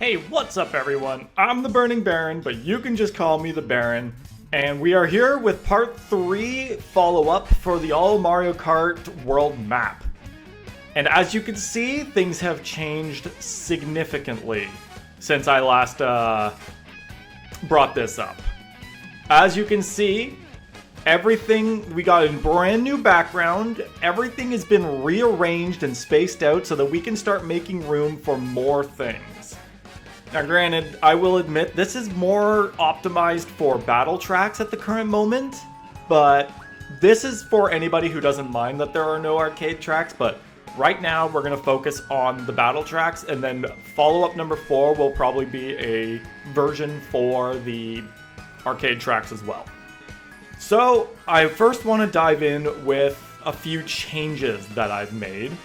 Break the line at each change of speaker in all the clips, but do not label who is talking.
Hey, what's up everyone? I'm the Burning Baron, but you can just call me the Baron. And we are here with part 3 follow-up for the All Mario Kart World Map. And as you can see, things have changed significantly since I last brought this up. As you can see, everything, we got a brand new background, everything has been rearranged and spaced out so that we can start making room for more things. Now granted, I will admit, this is more optimized for battle tracks at the current moment, but this is for anybody who doesn't mind that there are no arcade tracks, but right now we're going to focus on the battle tracks, and then follow-up number 4 will probably be a version for the arcade tracks as well. So, I first want to dive in with a few changes that I've made.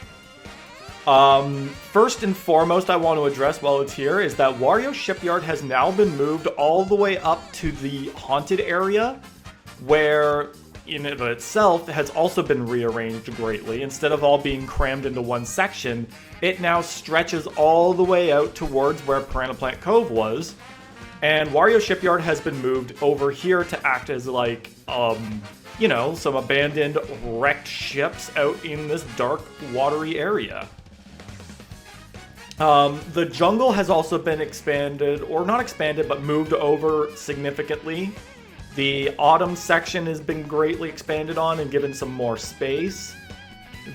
First and foremost I want to address while it's here is that Wario Shipyard has now been moved all the way up to the haunted area, where in and of itself has also been rearranged greatly. Instead of all being crammed into one section, it now stretches all the way out towards where Piranha Plant Cove was. And Wario Shipyard has been moved over here to act as like, you know, some abandoned, wrecked ships out in this dark, watery area. The jungle has also been expanded, or not expanded, but moved over significantly. The autumn section has been greatly expanded on and given some more space.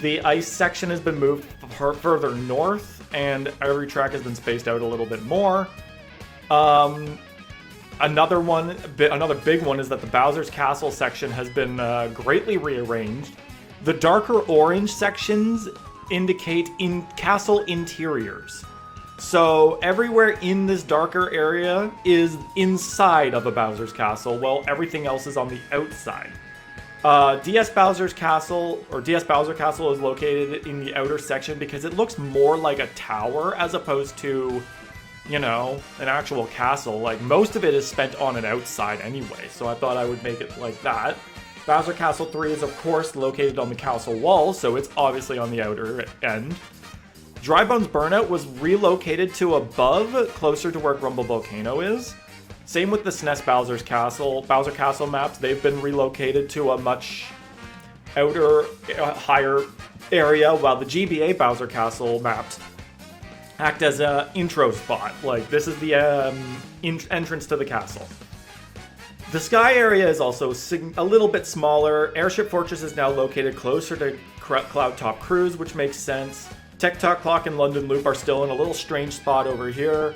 The ice section has been moved further north, and every track has been spaced out a little bit more. Another big one is that the Bowser's Castle section has been greatly rearranged. The darker orange sections indicate in castle interiors. So everywhere in this darker area is inside of a Bowser's Castle, while everything else is on the outside. DS Bowser Castle is located in the outer section because it looks more like a tower as opposed to, you know, an actual castle. Like, most of it is spent on an outside anyway, so I thought I would make it like that. Bowser Castle 3 is, of course, located on the castle wall, so it's obviously on the outer end. Dry Bones Burnout was relocated to above, closer to where Grumble Volcano is. Same with the SNES Bowser Castle maps. They've been relocated to a much outer, higher area, while the GBA Bowser Castle maps act as an intro spot. Like, this is the entrance to the castle. The sky area is also a little bit smaller. Airship Fortress is now located closer to Cloud Top Cruise, which makes sense. Tech Talk Clock and London Loop are still in a little strange spot over here.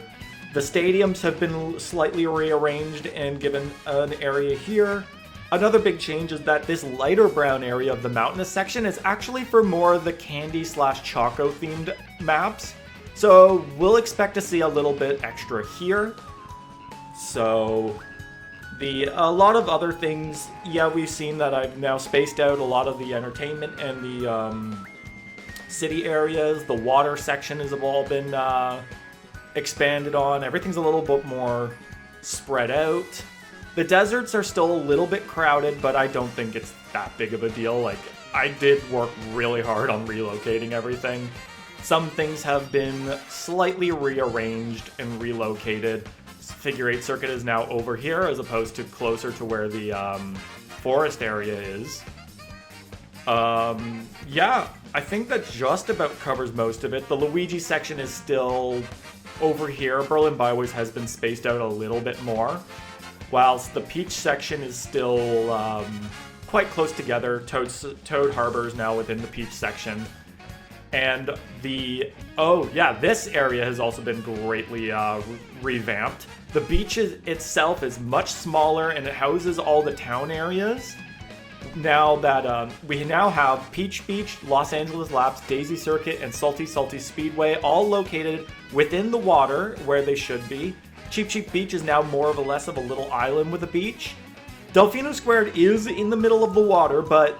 The stadiums have been slightly rearranged and given an area here. Another big change is that this lighter brown area of the mountainous section is actually for more of the candy/choco themed maps. So we'll expect to see a little bit extra here. So a lot of other things, yeah, we've seen that I've now spaced out a lot of the entertainment and the city areas. The water section has all been expanded on. Everything's a little bit more spread out. The deserts are still a little bit crowded, but I don't think it's that big of a deal. Like, I did work really hard on relocating everything. Some things have been slightly rearranged and relocated. Figure 8 circuit is now over here as opposed to closer to where the forest area is. Yeah, I think that just about covers most of it. The Luigi section is still over here. Berlin Byways has been spaced out a little bit more, whilst the Peach section is still quite close together. Toad Harbor is now within the Peach section. And this area has also been greatly revamped. The beach itself is much smaller, and it houses all the town areas. Now that we now have Peach Beach, Los Angeles Laps, Daisy Circuit, and Salty Speedway all located within the water where they should be. Cheap Cheap Beach is now more of a less of a little island with a beach. Delfino Squared is in the middle of the water, but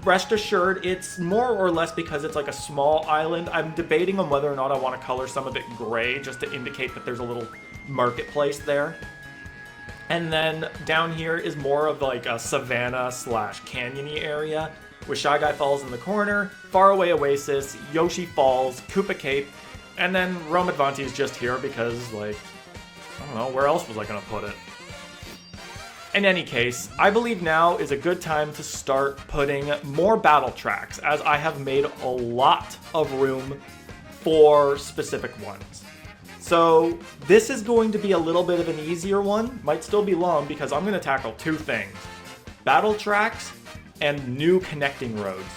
rest assured, it's more or less because it's like a small island. I'm debating on whether or not I want to color some of it gray just to indicate that there's a little marketplace there. And then down here is more of like a savanna/canyony area with Shy Guy Falls in the corner, Faraway Oasis, Yoshi Falls, Koopa Cape, And then Rome Advanti is just here because, like, I don't know, where else was I going to put it? In any case, I believe now is a good time to start putting more battle tracks, as I have made a lot of room for specific ones. So this is going to be a little bit of an easier one, might still be long because I'm going to tackle two things: battle tracks and new connecting roads.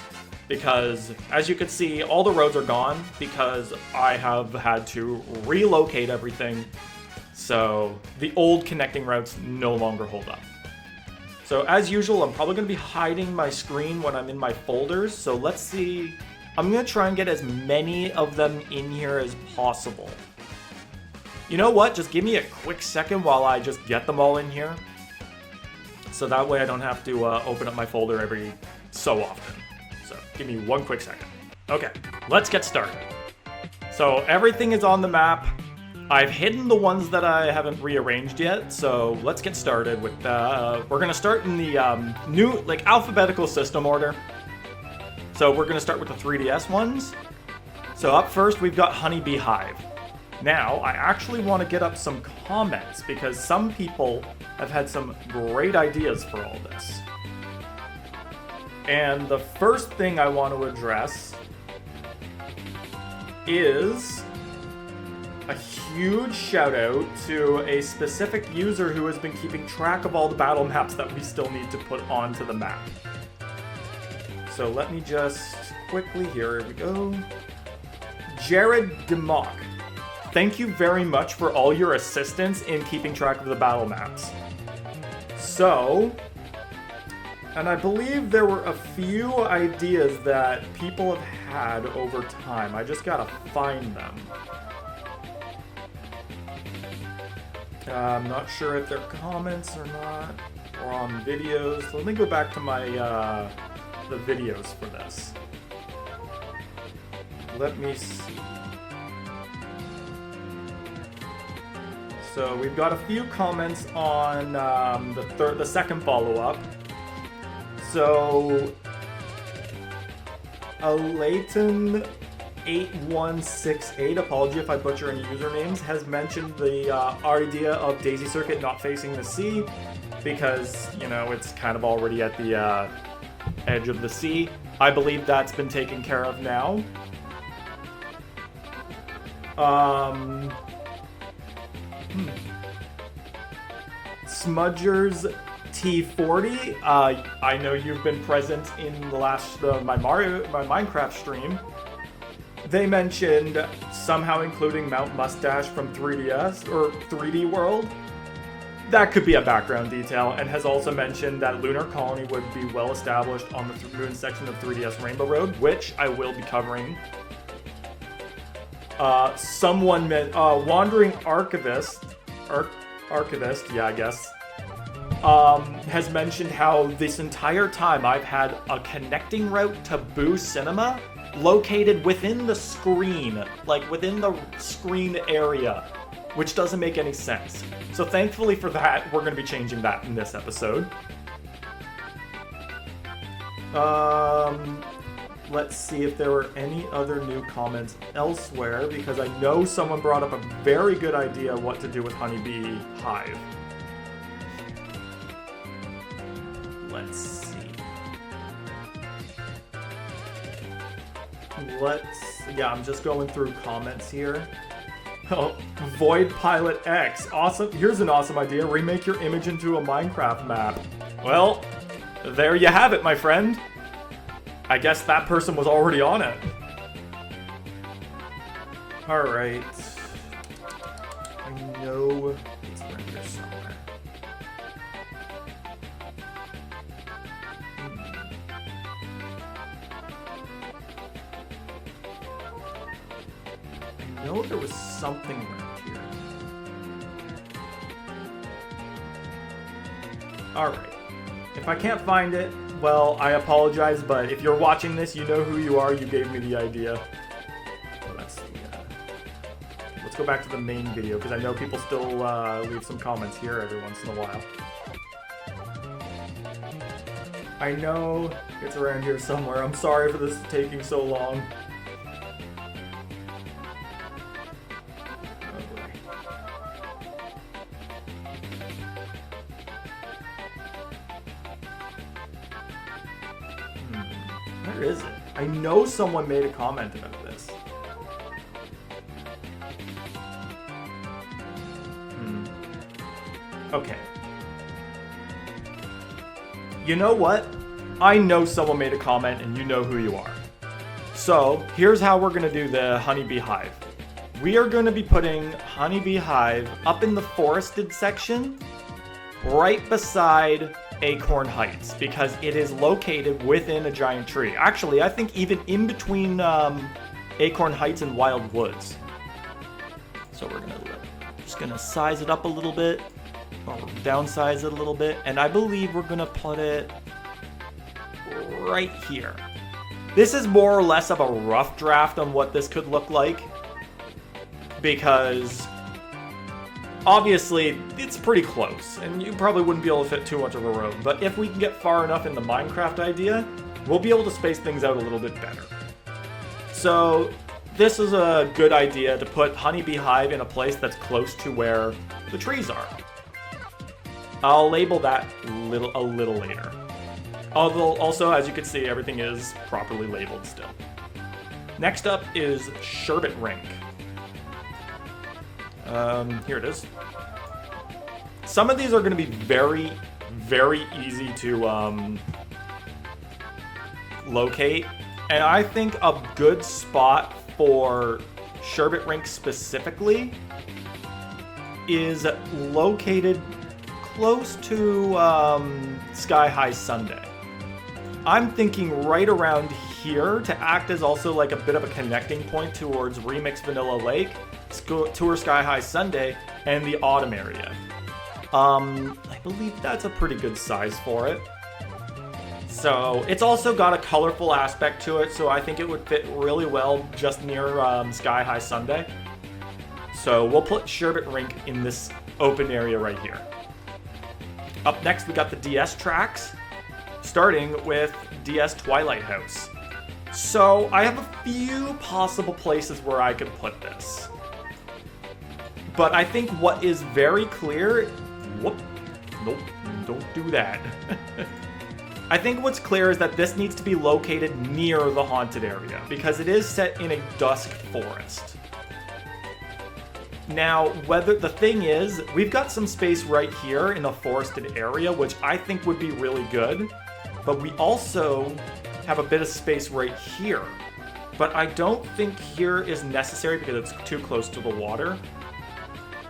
Because as you can see, all the roads are gone because I have had to relocate everything. So the old connecting routes no longer hold up. So as usual, I'm probably going to be hiding my screen when I'm in my folders. So let's see. I'm going to try and get as many of them in here as possible. You know what? Just give me a quick second while I just get them all in here. So that way I don't have to open up my folder every so often. So give me one quick second. Okay, let's get started. So everything is on the map. I've hidden the ones that I haven't rearranged yet, so let's get started with, we're gonna start in the new, like, alphabetical system order. So we're gonna start with the 3DS ones. So up first, we've got Honeybee Hive. Now, I actually want to get up some comments, because some people have had some great ideas for all this. And the first thing I want to address is a huge shout out to a specific user who has been keeping track of all the battle maps that we still need to put onto the map. So let me just quickly, here we go. Jared DeMock, thank you very much for all your assistance in keeping track of the battle maps. So, and I believe there were a few ideas that people have had over time. I just gotta find them. I'm not sure if they're comments or not, or on videos. Let me go back to my the videos for this. Let me see. So we've got a few comments on the second follow-up. So Alayton 8168, apology if I butcher any usernames, has mentioned the idea of Daisy Circuit not facing the sea because, you know, it's kind of already at the edge of the sea. I believe that's been taken care of now. Smudgers T40, I know you've been present in the last my Minecraft stream. They mentioned somehow including Mount Mustache from 3DS or 3D World. That could be a background detail, and has also mentioned that Lunar Colony would be well established on the Moon section of 3DS Rainbow Road, which I will be covering. Someone meant Wandering Archivist, yeah, I guess, has mentioned how this entire time I've had a connecting route to Boo Cinema located within the screen, like within the screen area, which doesn't make any sense. So thankfully for that, we're going to be changing that in this episode. Let's see if there were any other new comments elsewhere, because I know someone brought up a very good idea of what to do with Honeybee Hive. Let's see. Yeah, I'm just going through comments here. Oh, Void Pilot X. Awesome. Here's an awesome idea. Remake your image into a Minecraft map. Well, there you have it, my friend. I guess that person was already on it. Alright. I know it's right here somewhere. I know there was something around here. Alright. If I can't find it, well, I apologize, but if you're watching this, you know who you are. You gave me the idea. Let's go back to the main video, because I know people still leave some comments here every once in a while. I know it's around here somewhere. I'm sorry for this taking so long. Where is it? I know someone made a comment about this. Okay. You know what? I know someone made a comment and you know who you are. So, here's how we're going to do the Honeybee Hive. We are going to be putting Honeybee Hive up in the forested section, right beside Acorn Heights, because it is located within a giant tree. Actually, I think even in between Acorn Heights and Wild Woods. So we're just going to size it up a little bit, or downsize it a little bit, and I believe we're going to put it right here. This is more or less of a rough draft on what this could look like, because obviously it's pretty close, and you probably wouldn't be able to fit too much of a road, but if we can get far enough in the Minecraft idea, we'll be able to space things out a little bit better. So this is a good idea to put Honeybee Hive in a place that's close to where the trees are. I'll label that a little later. Although, also, as you can see, everything is properly labeled still. Next up is Sherbet Rink. Here it is. Some of these are going to be very, very easy to locate. And I think a good spot for Sherbet Rink specifically is located close to Sky High Sunday. I'm thinking right around here to act as also like a bit of a connecting point towards Remixed Vanilla Lake, Tour Sky High Sunday, and the Autumn area. I believe that's a pretty good size for it. So it's also got a colorful aspect to it, so I think it would fit really well just near Sky High Sunday. So we'll put Sherbet Rink in this open area right here. Up next, we got the DS tracks, starting with DS Twilight House. So I have a few possible places where I could put this. But I think what is very clear... Nope, don't do that. I think what's clear is that this needs to be located near the haunted area, because it is set in a dusk forest. Now, the thing is, we've got some space right here in a forested area, which I think would be really good. But we also have a bit of space right here. But I don't think here is necessary because it's too close to the water.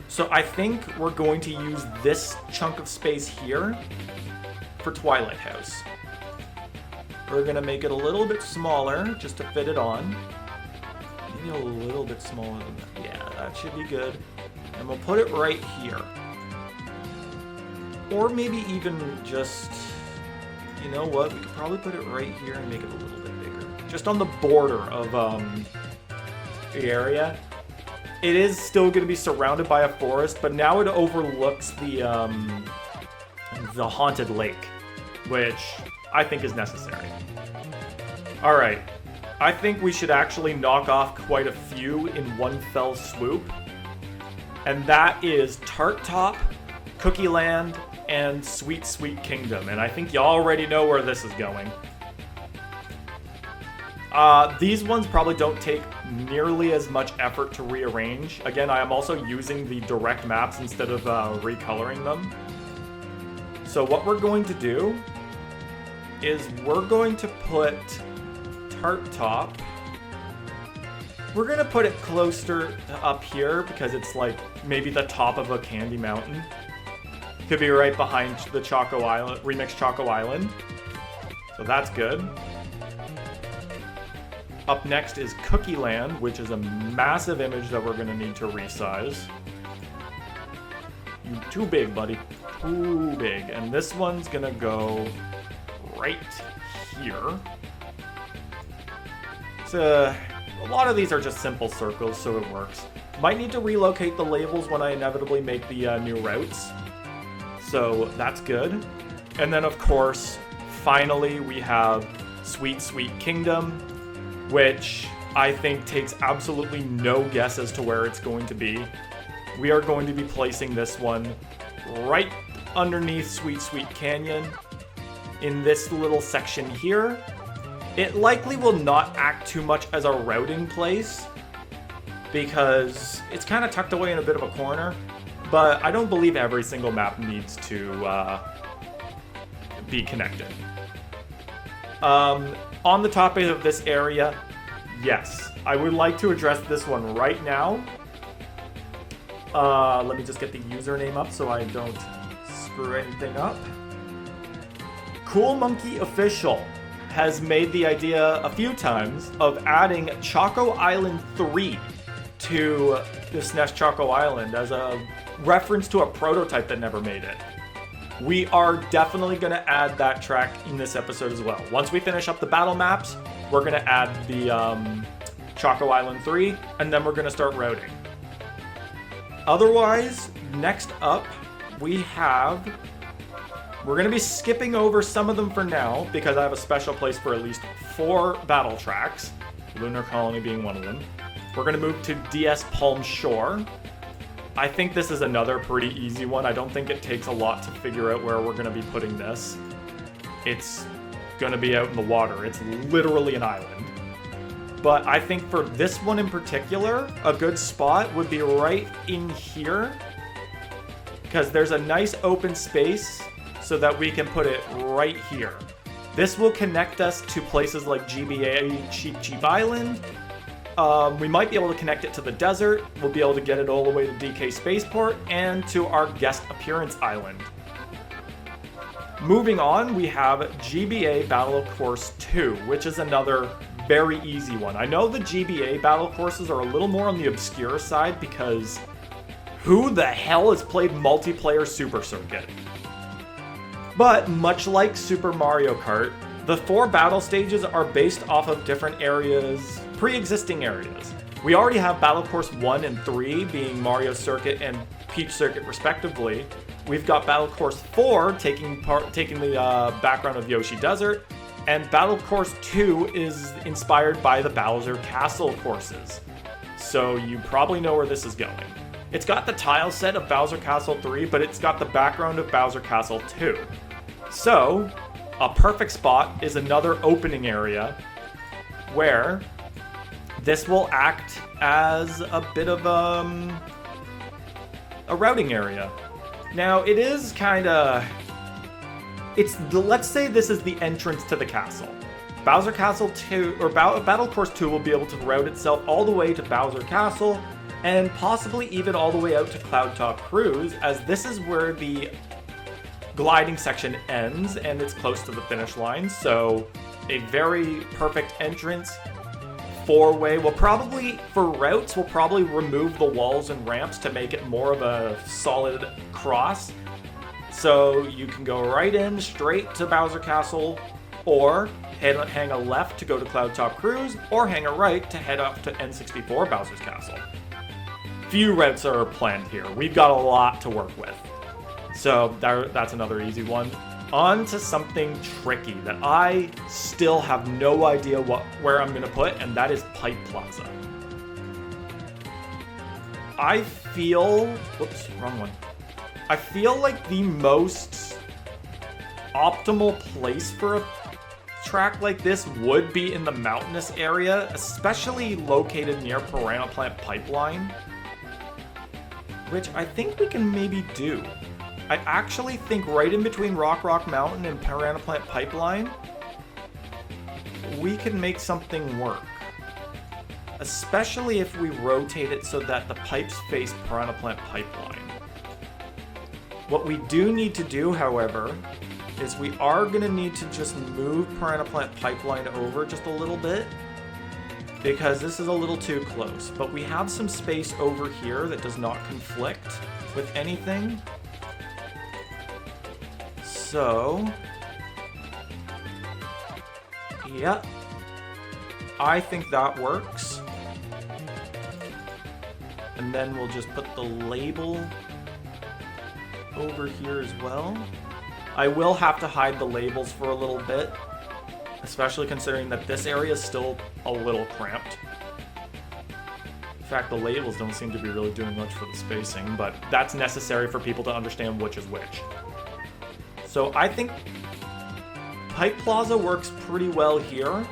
So I think we're going to use this chunk of space here for Twilight House. We're going to make it a little bit smaller just to fit it on. Maybe a little bit smaller than that. Yeah, that should be good. And we'll put it right here. Or maybe even just... You know what? We could probably put it right here and make it a little bit bigger. Just on the border of the area. It is still going to be surrounded by a forest, but now it overlooks the haunted lake, which I think is necessary. All right. I think we should actually knock off quite a few in one fell swoop. And that is Tart Top, Cookie Land, and Sweet Sweet Kingdom. And I think y'all already know where this is going. These ones probably don't take nearly as much effort to rearrange. Again, I am also using the direct maps instead of recoloring them. So what we're going to do is we're going to put Tart Top. We're going to put it closer to up here because it's like maybe the top of a candy mountain. Could be right behind the Choco Island, Remixed Choco Island. So that's good. Up next is Cookie Land, which is a massive image that we're going to need to resize. You're too big, buddy. Too big. And this one's going to go right here. So, a lot of these are just simple circles, so it works. Might need to relocate the labels when I inevitably make the new routes. So that's good. And then, of course, finally we have Sweet Sweet Kingdom, which I think takes absolutely no guess as to where it's going to be. We are going to be placing this one right underneath Sweet Sweet Canyon in this little section here. It likely will not act too much as a routing place because it's kind of tucked away in a bit of a corner, but I don't believe every single map needs to be connected. On the topic of this area, yes, I would like to address this one right now. Let me just get the username up so I don't screw anything up. Cool Monkey Official has made the idea a few times of adding Choco Island 3 to the SNES Choco Island as a reference to a prototype that never made it. We are definitely going to add that track in this episode as well. Once we finish up the battle maps, we're going to add the Choco Island 3, and then we're going to start routing. Otherwise, next up, we're going to be skipping over some of them for now, because I have a special place for at least 4 battle tracks, Lunar Colony being one of them. We're going to move to DS Palm Shore. I think this is another pretty easy one. I don't think it takes a lot to figure out where we're going to be putting this. It's going to be out in the water. It's literally an island. But I think for this one in particular, a good spot would be right in here, because there's a nice open space so that we can put it right here. This will connect us to places like GBA Cheap Cheap Island. We might be able to connect it to the desert. We'll be able to get it all the way to DK Spaceport and to our guest appearance island. Moving on, we have GBA Battle Course 2, which is another very easy one. I know the GBA battle courses are a little more on the obscure side because who the hell has played multiplayer Super Circuit? But much like Super Mario Kart, the 4 battle stages are based off of different areas, pre-existing areas. We already have Battle Course 1 and 3 being Mario Circuit and Peach Circuit respectively. We've got Battle Course 4 taking the background of Yoshi Desert, and Battle Course 2 is inspired by the Bowser Castle courses. So you probably know where this is going. It's got the tile set of Bowser Castle 3, but it's got the background of Bowser Castle 2. So, a perfect spot is another opening area where this will act as a bit of a routing area. Now, it is kind of... let's say this is the entrance to the castle. Bowser Castle 2, or Battle Course 2 will be able to route itself all the way to Bowser Castle, and possibly even all the way out to Cloudtop Cruise, as this is where the gliding section ends, and it's close to the finish line, so a very perfect entrance. 4-way. For routes, we'll probably remove the walls and ramps to make it more of a solid cross. So you can go right in, straight to Bowser Castle, or hang a left to go to Cloudtop Cruise, or hang a right to head up to N64 Bowser's Castle. Few routes are planned here. We've got a lot to work with. So that's another easy one. On to something tricky that I still have no idea where I'm going to put, and that is Pipe Plaza. I feel... Whoops, wrong one. I feel like the most optimal place for a track like this would be in the mountainous area, especially located near Piranha Plant Pipeline, which I think we can maybe do. I actually think right in between Rock Mountain and Piranha Plant Pipeline, we can make something work. Especially if we rotate it so that the pipes face Piranha Plant Pipeline. What we do need to do, however, is we are going to need to just move Piranha Plant Pipeline over just a little bit, because this is a little too close. But we have some space over here that does not conflict with anything. So, yeah, I think that works. And then we'll just put the label over here as well. I will have to hide the labels for a little bit, especially considering that this area is still a little cramped. In fact, the labels don't seem to be really doing much for the spacing, but that's necessary for people to understand which is which. So I think Pipe Plaza works pretty well here.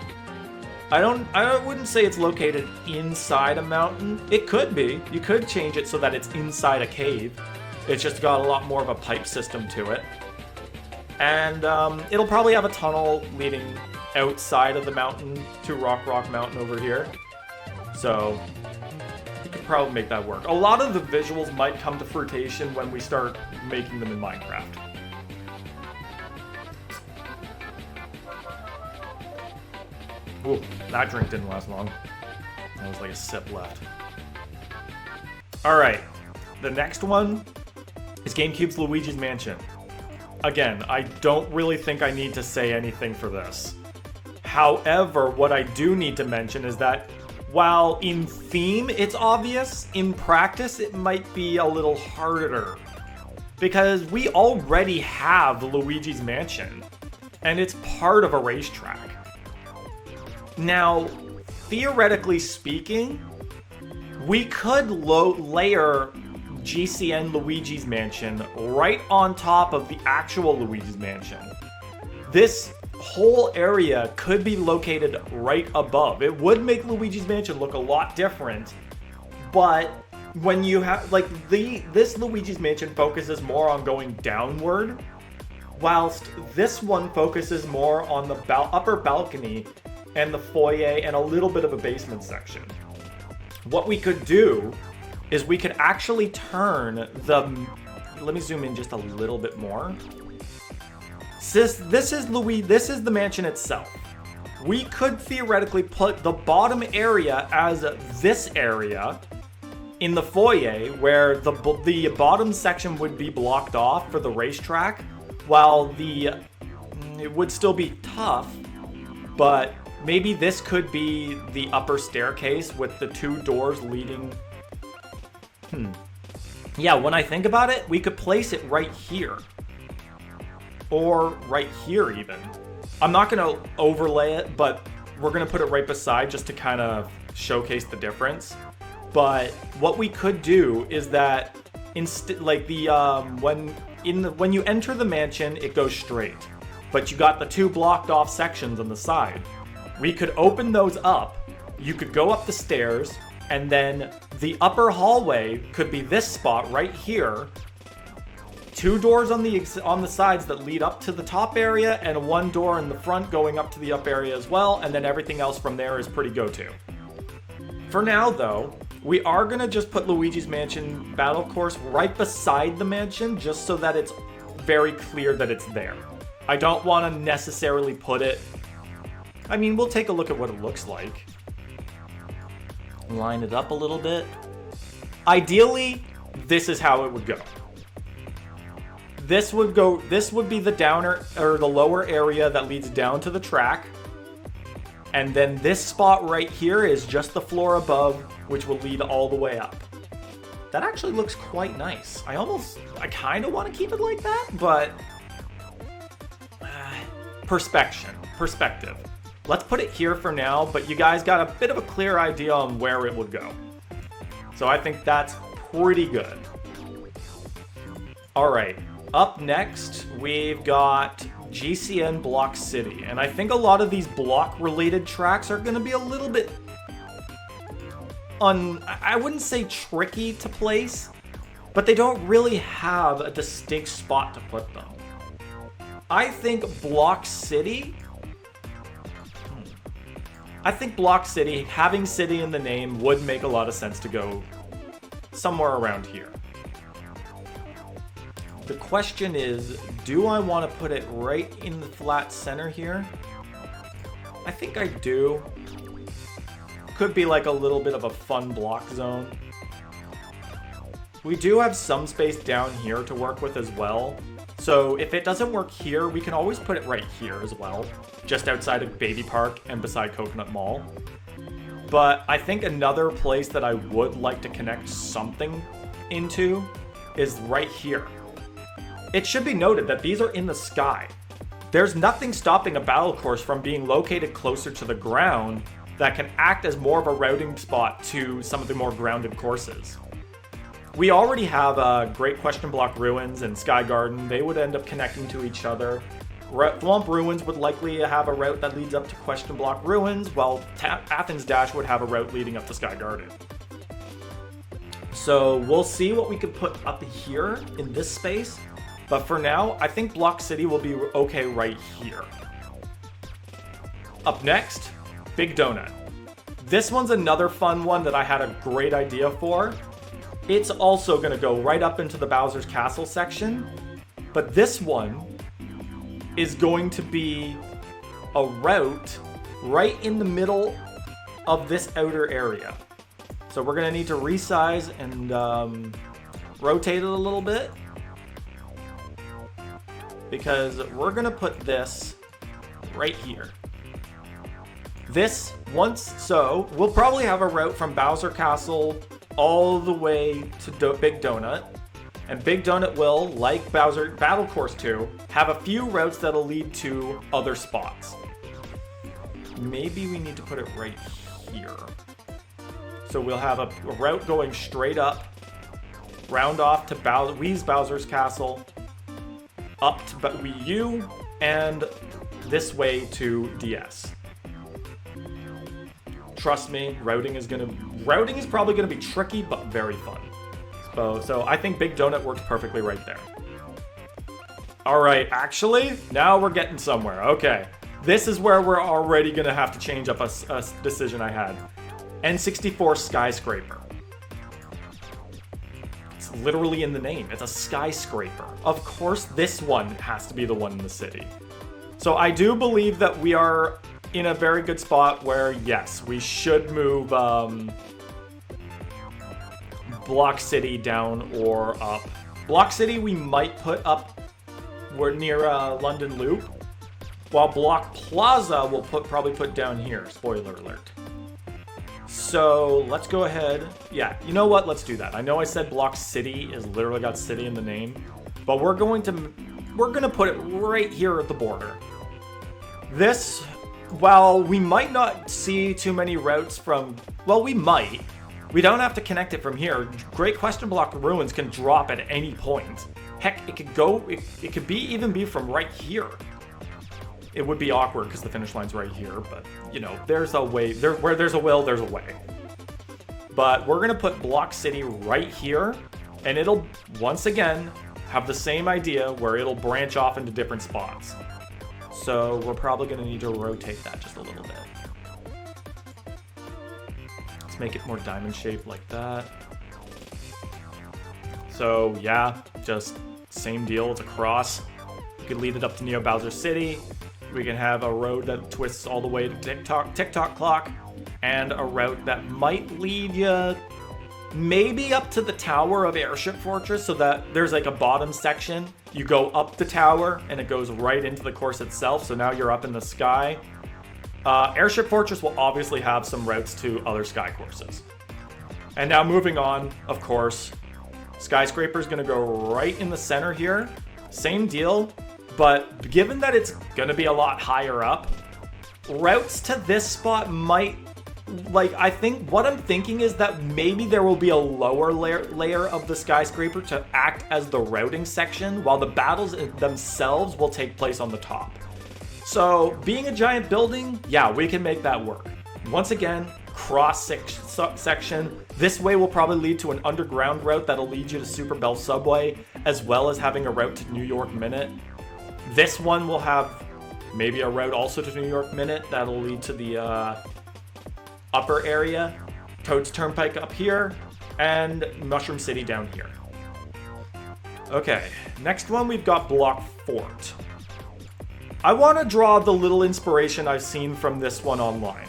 I wouldn't say it's located inside a mountain. It could be. You could change it so that it's inside a cave. It's just got a lot more of a pipe system to it. And it'll probably have a tunnel leading outside of the mountain to Rock Mountain over here. So you could probably make that work. A lot of the visuals might come to fruition when we start making them in Minecraft. Ooh, that drink didn't last long. That was like a sip left. Alright, the next one is GameCube's Luigi's Mansion. Again, I don't really think I need to say anything for this. However, what I do need to mention is that while in theme it's obvious, in practice it might be a little harder. Because we already have Luigi's Mansion, and it's part of a racetrack. Now, theoretically speaking, we could layer GCN Luigi's Mansion right on top of the actual Luigi's Mansion. This whole area could be located right above. It would make Luigi's Mansion look a lot different, but when you have, like, this Luigi's Mansion focuses more on going downward, whilst this one focuses more on the upper balcony and the foyer and a little bit of a basement section. What we could do is we could actually turn the... Let me zoom in just a little bit more. This is the mansion itself. We could theoretically put the bottom area as this area in the foyer, where the bottom section would be blocked off for the racetrack, while it would still be tough, but maybe this could be the upper staircase with the two doors leading... Yeah, when I think about it, we could place it right here. Or right here, even. I'm not going to overlay it, but we're going to put it right beside just to kind of showcase the difference. But what we could do is that, when you enter the mansion, it goes straight. But you got the two blocked off sections on the side. We could open those up, you could go up the stairs, and then the upper hallway could be this spot right here. Two doors on the sides that lead up to the top area, and one door in the front going up to the up area as well, and then everything else from there is pretty go-to. For now, though, we are going to just put Luigi's Mansion Battle Course right beside the mansion, just so that it's very clear that it's there. I don't want to necessarily put it... I mean, we'll take a look at what it looks like. Line it up a little bit. Ideally, this is how it would go. This would be the downer, or the lower area that leads down to the track. And then this spot right here is just the floor above, which will lead all the way up. That actually looks quite nice. I kind of want to keep it like that, but... Perspective. Let's put it here for now, but you guys got a bit of a clear idea on where it would go. So I think that's pretty good. Alright, up next, we've got GCN Block City. And I think a lot of these block-related tracks are going to be a little bit... I wouldn't say tricky to place, but they don't really have a distinct spot to put them. I think Block City... having city in the name would make a lot of sense to go somewhere around here. The question is, do I want to put it right in the flat center here? I think I do. Could be like a little bit of a fun block zone. We do have some space down here to work with as well. So if it doesn't work here, we can always put it right here as well, just outside of Baby Park and beside Coconut Mall. But I think another place that I would like to connect something into is right here. It should be noted that these are in the sky. There's nothing stopping a battle course from being located closer to the ground that can act as more of a routing spot to some of the more grounded courses. We already have Great Question Block Ruins and Sky Garden. They would end up connecting to each other. Thwomp Ruins would likely have a route that leads up to Question Block Ruins, while Athens Dash would have a route leading up to Sky Garden. So we'll see what we could put up here in this space. But for now, I think Block City will be okay right here. Up next, Big Donut. This one's another fun one that I had a great idea for. It's also going to go right up into the Bowser's Castle section. But this one is going to be a route right in the middle of this outer area. So we're going to need to resize and rotate it a little bit. Because we're going to put this right here. This, we'll probably have a route from Bowser Castle all the way to Big Donut. And Big Donut will, like Bowser Battle Course 2, have a few routes that'll lead to other spots. Maybe we need to put it right here. So we'll have a route going straight up, round off to Wii's Bowser's Castle, up to Wii U, and this way to DS. Trust me, routing is probably gonna be tricky, but very fun. So I think Big Donut works perfectly right there. All right, actually, now we're getting somewhere. Okay, this is where we're already gonna have to change up a decision I had. N64 Skyscraper. It's literally in the name. It's a skyscraper. Of course, this one has to be the one in the city. So I do believe that we are in a very good spot where, yes, we should move Block City down or up. Block City we might put up, we're near London Loop, while Block Plaza we'll probably put down here. Spoiler alert. So let's go ahead. Yeah, you know what? Let's do that. I know I said Block City is literally got city in the name, but we're gonna put it right here at the border. This, while we might not see too many routes from, well, we might. We don't have to connect it from here. Great Question Block Ruins can drop at any point. Heck, it could go, it could even be from right here. It would be awkward because the finish line's right here, but you know, there's a way, where there's a will, there's a way. But we're gonna put Block City right here, and it'll, once again, have the same idea where it'll branch off into different spots. So we're probably gonna need to rotate that just a little bit. Let's make it more diamond shaped like that. So yeah, just same deal, it's a cross. You could lead it up to Neo Bowser City. We can have a road that twists all the way to Tick-Tock Clock, and a route that might lead you maybe up to the tower of Airship Fortress, so that there's like a bottom section. You go up the tower and it goes right into the course itself, so now you're up in the sky. Airship Fortress will obviously have some routes to other sky courses. And now moving on, of course, Skyscraper is going to go right in the center here. Same deal. But given that it's going to be a lot higher up, routes to this spot might, like, I think what I'm thinking is that maybe there will be a lower layer of the skyscraper to act as the routing section, while the battles themselves will take place on the top. So being a giant building, yeah, we can make that work. Once again, cross section. This way will probably lead to an underground route that'll lead you to Super Bell Subway, as well as having a route to New York Minute. This one will have maybe a route also to New York Minute that'll lead to the upper area, Toad's Turnpike up here, and Mushroom City down here. Okay, next one we've got Block Fort. I want to draw the little inspiration I've seen from this one online.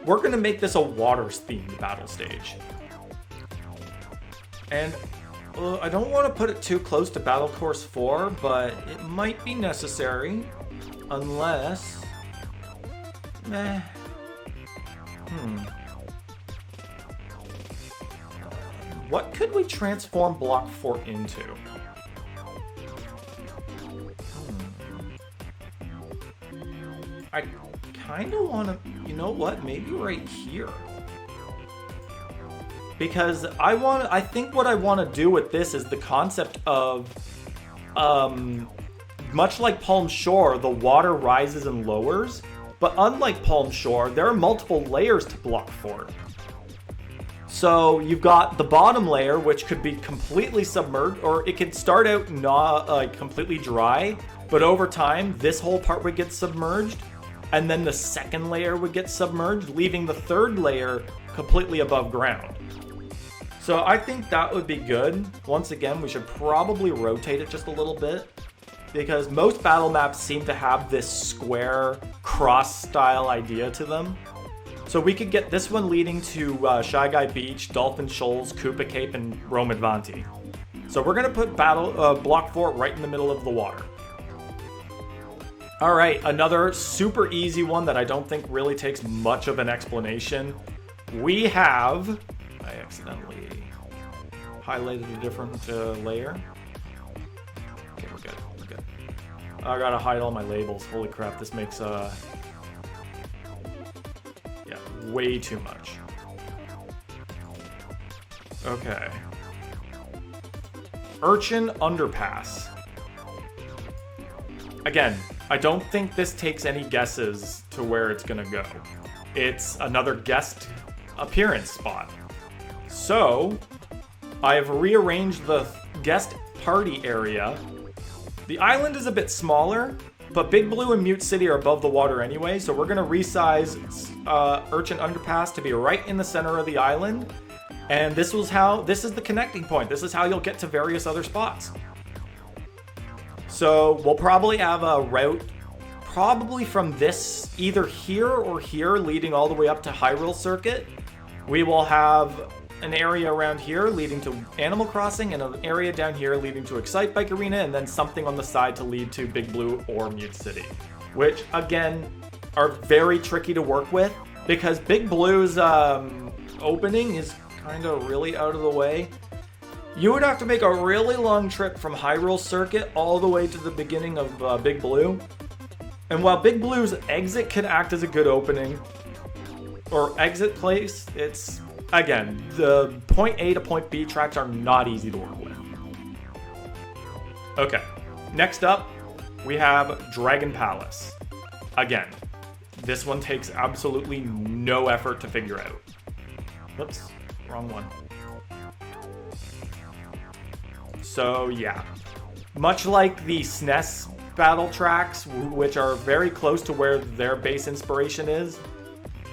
We're going to make this a waters-themed battle stage. And I don't want to put it too close to Battle Course 4, but it might be necessary. Unless... What could we transform Block Fort into? I kind of want to... You know what? Maybe right here. Because I think what I want to do with this is the concept of much like Palm Shore, the water rises and lowers, but unlike Palm Shore, there are multiple layers to block fort. So you've got the bottom layer, which could be completely submerged, or it could start out not completely dry, but over time, this whole part would get submerged, and then the second layer would get submerged, leaving the third layer completely above ground. So I think that would be good. Once again, we should probably rotate it just a little bit, because most battle maps seem to have this square cross style idea to them. So we could get this one leading to Shy Guy Beach, Dolphin Shoals, Koopa Cape, and Rome Advanti. So we're gonna put block fort right in the middle of the water. All right, another super easy one that I don't think really takes much of an explanation. We have, I accidentally highlighted a different layer. Okay, we're good, we're good. I gotta hide all my labels. Holy crap, this makes yeah, way too much. Okay. Urchin Underpass. Again, I don't think this takes any guesses to where it's gonna go. It's another guest appearance spot. So, I have rearranged the guest party area. The island is a bit smaller, but Big Blue and Mute City are above the water anyway, so we're gonna resize Urchin Underpass to be right in the center of the island. And this is the connecting point. This is how you'll get to various other spots. So we'll probably have a route probably from this, either here or here, leading all the way up to Hyrule Circuit. We will have an area around here leading to Animal Crossing, and an area down here leading to Excite Bike Arena, and then something on the side to lead to Big Blue or Mute City, which again are very tricky to work with because Big Blue's opening is kind of really out of the way. You would have to make a really long trip from Hyrule Circuit all the way to the beginning of Big Blue. And while Big Blue's exit could act as a good opening or exit place, it's, again, the point A to point B tracks are not easy to work with. Okay, next up, we have Dragon Palace. Again, this one takes absolutely no effort to figure out. Whoops, wrong one. So yeah, much like the SNES battle tracks, which are very close to where their base inspiration is,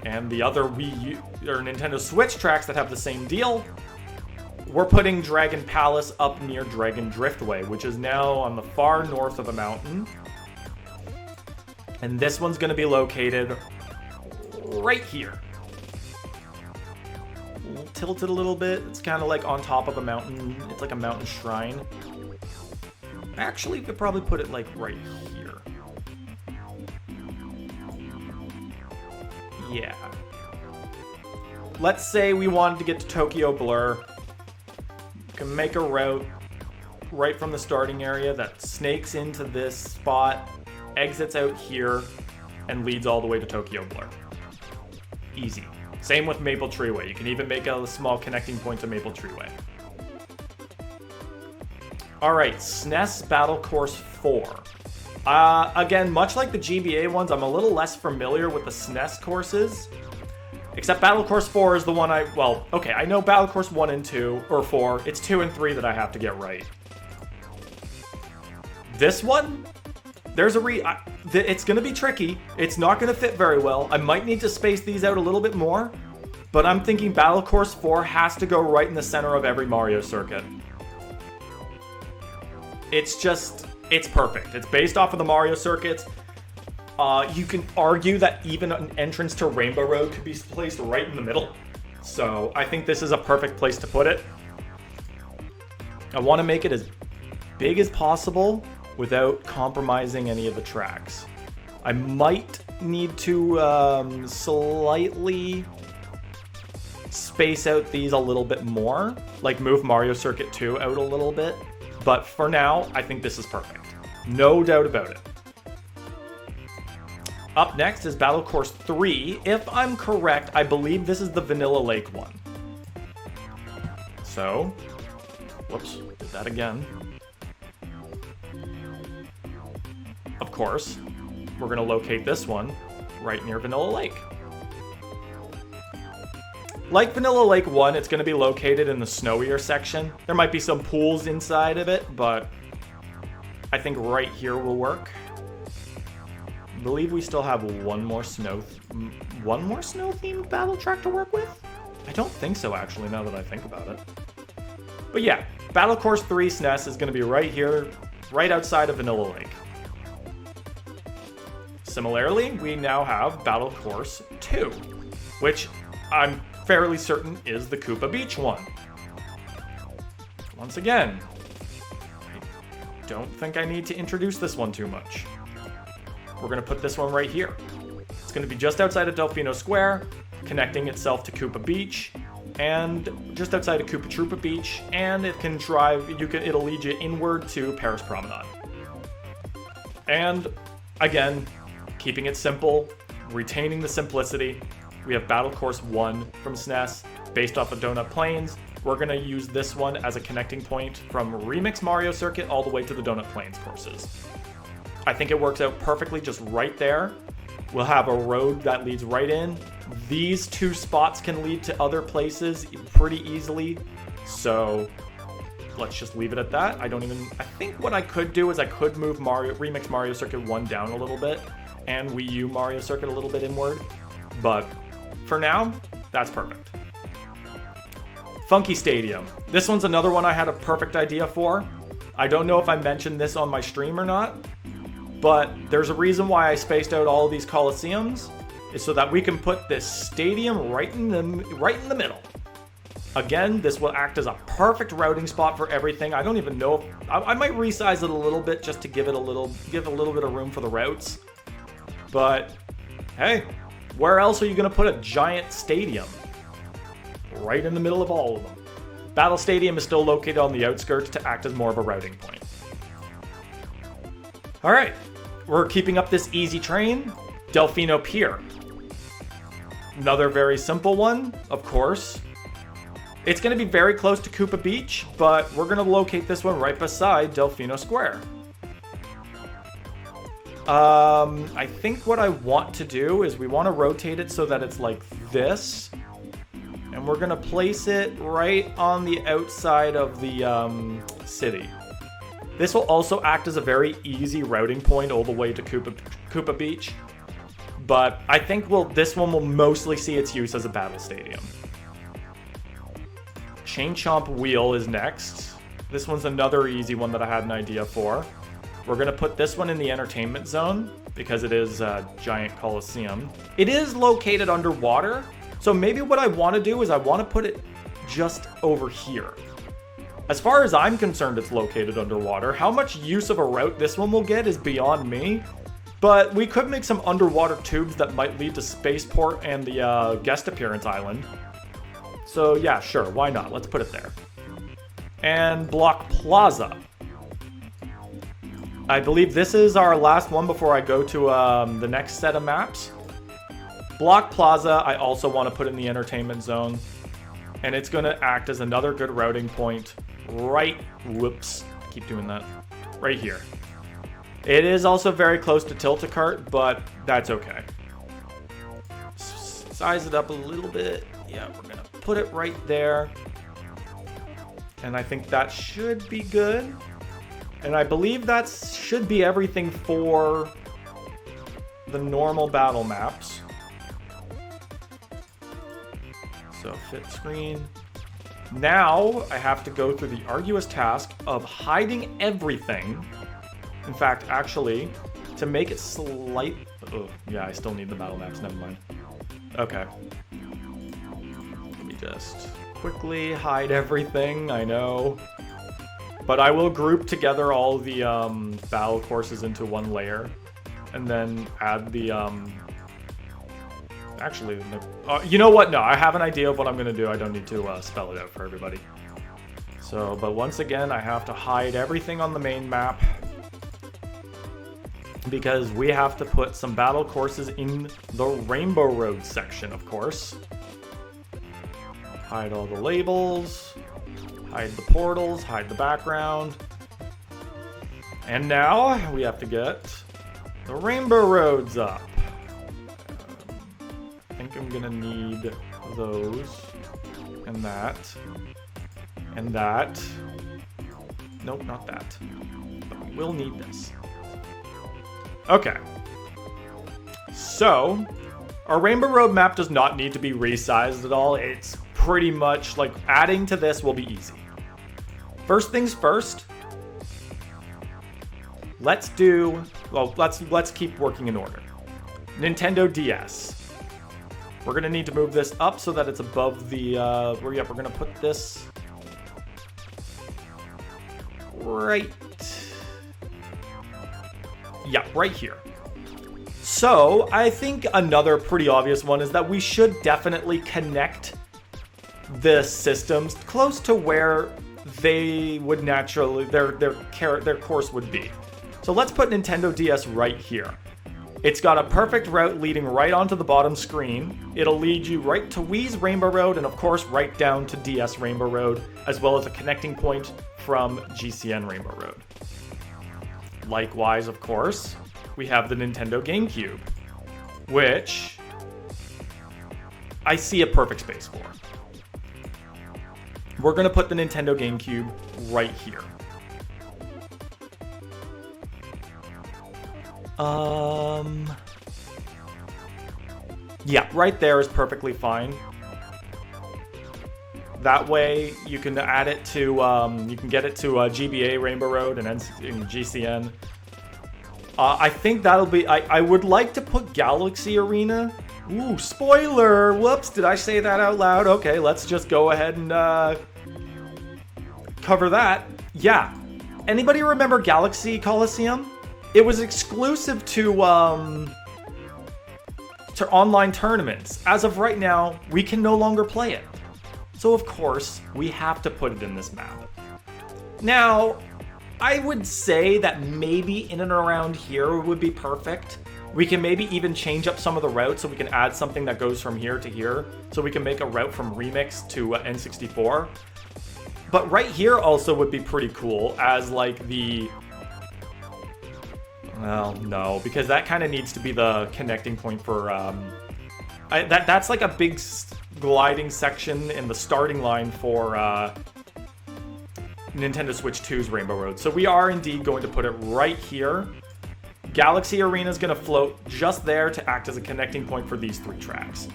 and the other Wii U or Nintendo Switch tracks that have the same deal, we're putting Dragon Palace up near Dragon Driftway, which is now on the far north of a mountain. And this one's going to be located right here. Tilted a little bit. It's kind of like on top of a mountain. It's like a mountain shrine. Actually, we could probably put it like right here. Yeah. Let's say we wanted to get to Tokyo Blur. You can make a route right from the starting area that snakes into this spot, exits out here, and leads all the way to Tokyo Blur. Easy. Same with Maple Treeway. You can even make a small connecting point to Maple Treeway. Alright, SNES Battle Course 4. Again, much like the GBA ones, I'm a little less familiar with the SNES courses. Except Battle Course 4 is the one I know Battle Course 1 and 2, or 4. It's 2 and 3 that I have to get right. This one, it's going to be tricky. It's not going to fit very well. I might need to space these out a little bit more, but I'm thinking Battle Course 4 has to go right in the center of every Mario circuit. It's perfect. It's based off of the Mario circuits. You can argue that even an entrance to Rainbow Road could be placed right in the middle. So I think this is a perfect place to put it. I want to make it as big as possible without compromising any of the tracks. I might need to slightly space out these a little bit more, like move Mario Circuit 2 out a little bit. But for now, I think this is perfect. No doubt about it. Up next is Battle Course 3. If I'm correct, I believe this is the Vanilla Lake one. So, whoops, did that again. course, we're going to locate this one right near Vanilla Lake. Like Vanilla Lake 1, it's going to be located in the snowier section. There might be some pools inside of it, but I think right here will work. I believe we still have one more snow-themed battle track to work with? I don't think so, actually, now that I think about it. But yeah, Battle Course 3 SNES is going to be right here, right outside of Vanilla Lake. Similarly, we now have Battle Course 2, which I'm fairly certain is the Koopa Beach one. Once again, I don't think I need to introduce this one too much. We're going to put this one right here. It's going to be just outside of Delfino Square, connecting itself to Koopa Beach, and just outside of Koopa Troopa Beach, and it can it'll lead you inward to Paris Promenade. And again, keeping it simple, retaining the simplicity, we have Battle Course 1 from SNES, based off of Donut Plains. We're going to use this one as a connecting point from Remixed Mario Circuit all the way to the Donut Plains courses. I think it works out perfectly just right there. We'll have a road that leads right in. These two spots can lead to other places pretty easily, so let's just leave it at that. I think what I could do is I could move Remixed Mario Circuit 1 down a little bit, and Wii U Mario Circuit a little bit inward, but for now, that's perfect. Funky Stadium. This one's another one I had a perfect idea for. I don't know if I mentioned this on my stream or not, but there's a reason why I spaced out all of these Coliseums, is so that we can put this stadium right in the middle. Again, this will act as a perfect routing spot for everything. I don't even know if I might resize it a little bit just to give a little bit of room for the routes. But hey, where else are you going to put a giant stadium? Right in the middle of all of them. Battle Stadium is still located on the outskirts to act as more of a routing point. Alright, we're keeping up this easy train. Delfino Pier. Another very simple one, of course. It's going to be very close to Koopa Beach, but we're going to locate this one right beside Delfino Square. I think what I want to do is we want to rotate it so that it's like this. And we're going to place it right on the outside of the city. This will also act as a very easy routing point all the way to Koopa Beach. But I think this one will mostly see its use as a battle stadium. Chain Chomp Wheel is next. This one's another easy one that I had an idea for. We're going to put this one in the entertainment zone because it is a giant coliseum. It is located underwater, so maybe what I want to do is I want to put it just over here. As far as I'm concerned, it's located underwater. How much use of a route this one will get is beyond me, but we could make some underwater tubes that might lead to Spaceport and the guest appearance island. So yeah, sure, why not? Let's put it there. And Block Plaza. I believe this is our last one before I go to the next set of maps. Block Plaza, I also want to put in the entertainment zone. And it's going to act as another good routing point right here. It is also very close to Tilt-A-Kart, but that's okay. Size it up a little bit. Yeah, we're going to put it right there. And I think that should be good. And I believe that should be everything for the normal battle maps. So fit screen. Now I have to go through the arduous task of hiding everything. In fact, actually, to make it slight... Oh, yeah, I still need the battle maps, never mind. Okay. Let me just quickly hide everything, I know. But I will group together all the battle courses into one layer. And then add the... Actually, you know what? No, I have an idea of what I'm going to do. I don't need to spell it out for everybody. So, but once again, I have to hide everything on the main map. Because we have to put some battle courses in the Rainbow Road section, of course. Hide all the labels. Hide the portals. Hide the background. And now we have to get the Rainbow Road's up. I think I'm gonna need those. And that. And that. Nope, not that. But we will need this. Okay. So, our Rainbow Road map does not need to be resized at all. It's pretty much like adding to this will be easy. First things first. Let's keep working in order. Nintendo DS. We're gonna need to move this up so that it's above the, we're gonna put this right, yeah, right here. So I think another pretty obvious one is that we should definitely connect the systems close to where they would naturally, their course would be. So let's put Nintendo DS right here. It's got a perfect route leading right onto the bottom screen. It'll lead you right to Wii's Rainbow Road and of course right down to DS Rainbow Road, as well as a connecting point from GCN Rainbow Road. Likewise, of course, we have the Nintendo GameCube, which I see a perfect space for. We're gonna put the Nintendo GameCube right here. Yeah, right there is perfectly fine. That way you can add it to, you can get it to GBA Rainbow Road and GCN. I think that'll be, I would like to put Galaxy Arena. Ooh, spoiler! Whoops, did I say that out loud? Okay, let's just go ahead and cover that. Yeah. Anybody remember Galaxy Coliseum? It was exclusive to online tournaments. As of right now, we can no longer play it. So of course, we have to put it in this map. Now, I would say that maybe in and around here would be perfect. We can maybe even change up some of the routes so we can add something that goes from here to here. So we can make a route from Remixed to N64. But right here also would be pretty cool as like the... Well, no, because that kind of needs to be the connecting point for... that's like a big gliding section in the starting line for Nintendo Switch 2's Rainbow Road. So we are indeed going to put it right here. Galaxy Arena is going to float just there to act as a connecting point for these three tracks.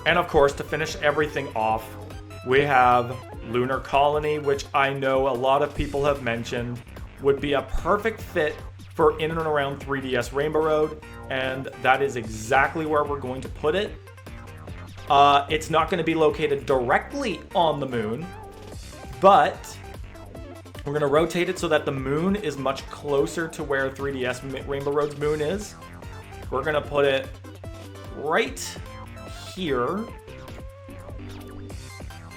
And of course, to finish everything off, we have Lunar Colony, which I know a lot of people have mentioned would be a perfect fit for in and around 3DS Rainbow Road, and that is exactly where we're going to put it. It's not going to be located directly on the moon, but we're going to rotate it so that the moon is much closer to where 3DS Rainbow Road's moon is. We're going to put it right here.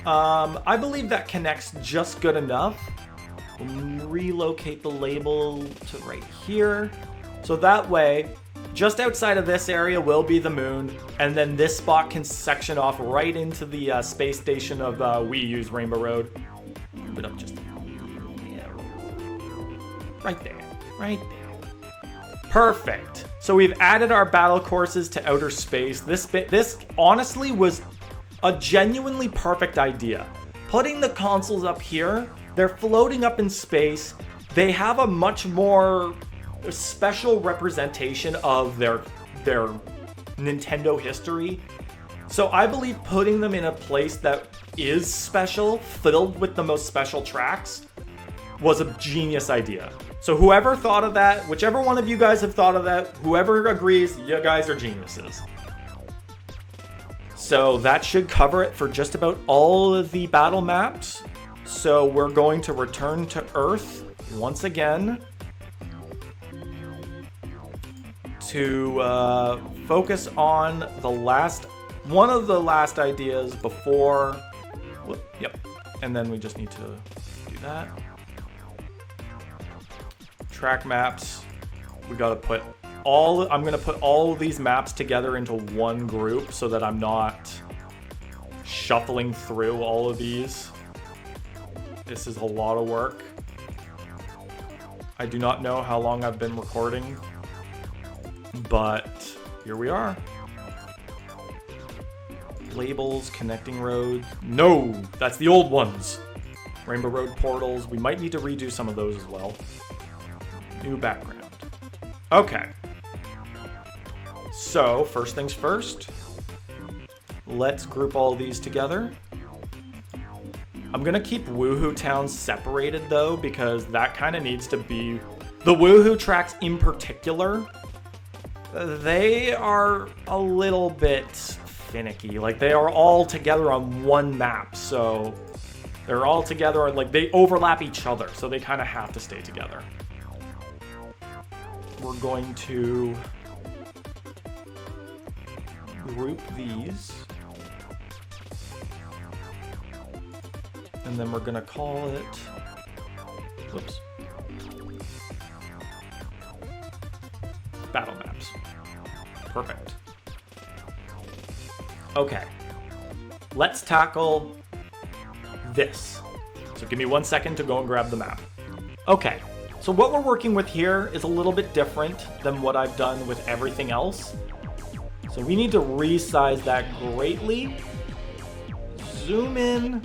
I believe that connects just good enough. We'll relocate the label to right here. So that way, just outside of this area will be the moon, and then this spot can section off right into the space station of Wii U's Rainbow Road. Move it up just right there, right there. Perfect. So we've added our battle courses to outer space. This honestly was a genuinely perfect idea. Putting the consoles up here, they're floating up in space. They have a much more special representation of their Nintendo history. So I believe putting them in a place that is special, filled with the most special tracks, was a genius idea. So whoever thought of that, whichever one of you guys have thought of that, whoever agrees, you guys are geniuses. So that should cover it for just about all of the battle maps. So we're going to return to Earth once again to focus on one of the last ideas before. Yep, and then we just need to do that. Track maps. We gotta put I'm gonna put all of these maps together into one group so that I'm not shuffling through all of these. This is a lot of work. I do not know how long I've been recording. But here we are. Labels, connecting roads. No, that's the old ones. Rainbow Road portals. We might need to redo some of those as well. New background. Okay. So, first things first. Let's group all these together. I'm gonna keep Woohoo Town separated though, because that kind of needs to be... The Woohoo tracks in particular, they are a little bit finicky. Like, they are all together on one map, so they're all together, like, they overlap each other, so they kind of have to stay together. We're going to group these. And then we're gonna call it, whoops, battle maps. Perfect. Okay, let's tackle this. So give me 1 second to go and grab the map. Okay, so what we're working with here is a little bit different than what I've done with everything else. So we need to resize that greatly. Zoom in.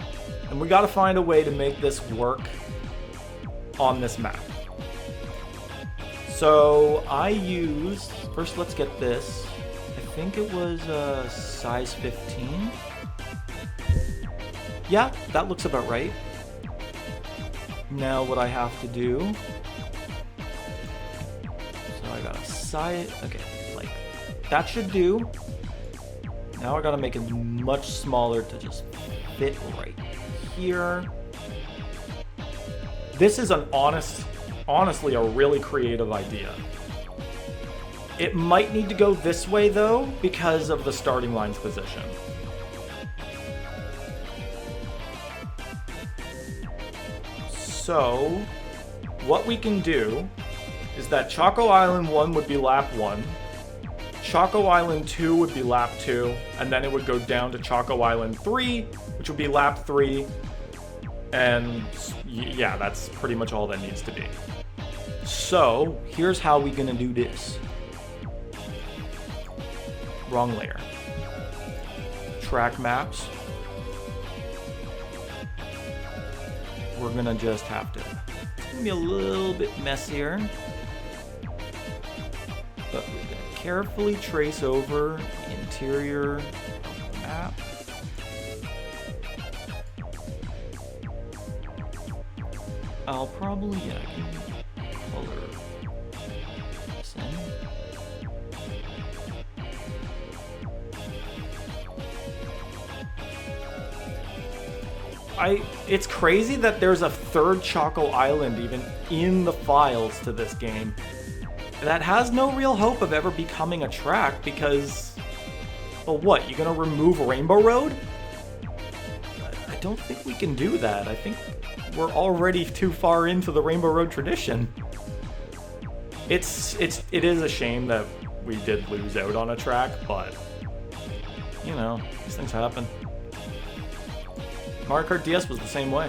And we gotta find a way to make this work on this map. So I used, first let's get this. I think it was size 15. Yeah, that looks about right. Now what I have to do, so I gotta size, okay, like that should do. Now I gotta make it much smaller to just fit right here. This is an honestly a really creative idea. It might need to go this way though, because of the starting line's position. So, what we can do is that Choco Island 1 would be lap 1, Choco Island 2 would be lap 2, and then it would go down to Choco Island 3, which would be lap 3, and yeah, that's pretty much all that needs to be. So, here's how we're gonna do this. Wrong layer. Track maps. We're gonna just have to, it's gonna be a little bit messier, but we're gonna carefully trace over the interior of the map. I'll probably, yeah, I can color this in. It's crazy that there's a third Choco Island even in the files to this game that has no real hope of ever becoming a track because, well, what, you're gonna remove Rainbow Road? I don't think we can do that. I think we're already too far into the Rainbow Road tradition. It is a shame that we did lose out on a track, but you know, these things happen. Mario Kart DS was the same way.